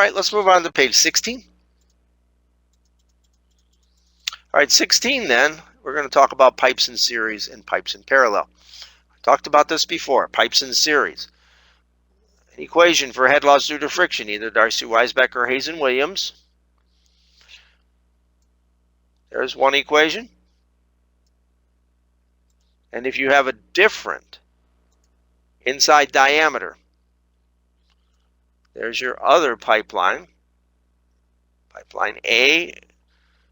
right, let's move on to page 16. All right, 16 then, we're going to talk about pipes in series and pipes in parallel. I talked about this before, pipes in series. An equation for head loss due to friction, either Darcy-Weisbach or Hazen-Williams. There's one equation. And if you have a different inside diameter, there's your other pipeline. Pipeline A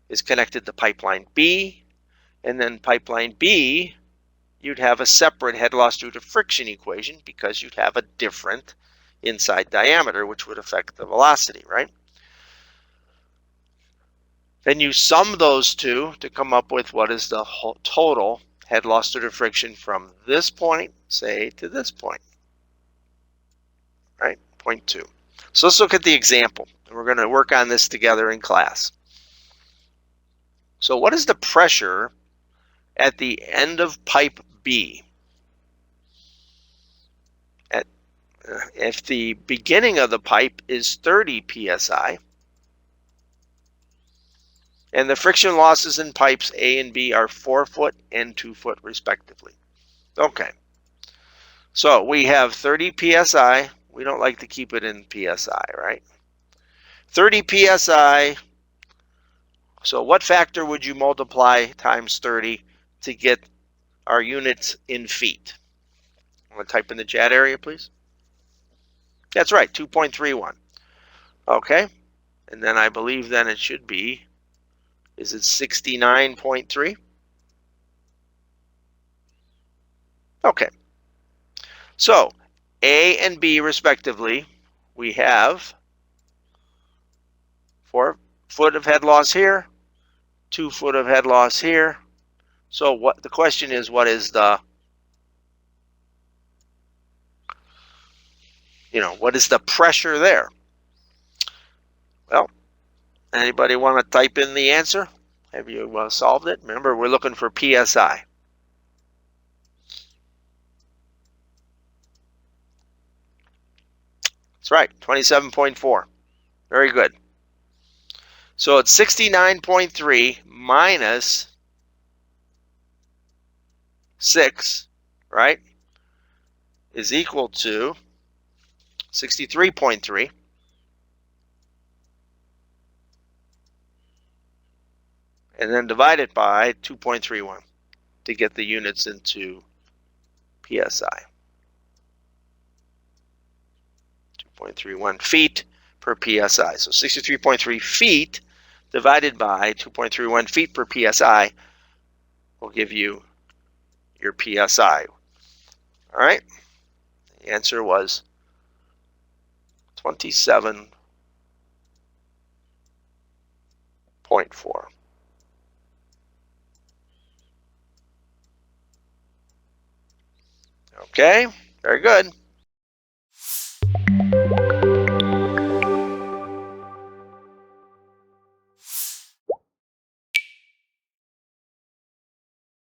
is connected to pipeline B, and then pipeline B, you'd have a separate head loss due to friction equation because you'd have a different inside diameter, which would affect the velocity, right? Then you sum those two to come up with what is the total head loss due to friction from this point, say, to this point, right? Point 2. So let's look at the example. We're going to work on this together in class. So what is the pressure at the end of pipe B? If the beginning of the pipe is 30 psi, and the friction losses in pipes A and B are 4 foot and 2 foot respectively. Okay, so we have 30 psi. We don't like to keep it in psi, right? 30 psi. So what factor would you multiply times 30 to get our units in feet? I'm going to type in the chat area, please. That's right, 2.31. Okay, and then I believe then it should be, is it 69.3? Okay, so A and B respectively, we have 4 foot of head loss here, 2 foot of head loss here. So what the question is, what is the, what is the pressure there? Well, anybody want to type in the answer? Have you solved it? Remember, we're looking for PSI. That's right, 27.4. Very good. So it's 69.3 minus 6, right, is equal to 63.3. And then divide it by 2.31 to get the units into PSI. 2.31 feet per PSI. So 63.3 feet divided by 2.31 feet per PSI will give you your PSI. All right. The answer was 27.4. Okay, very good.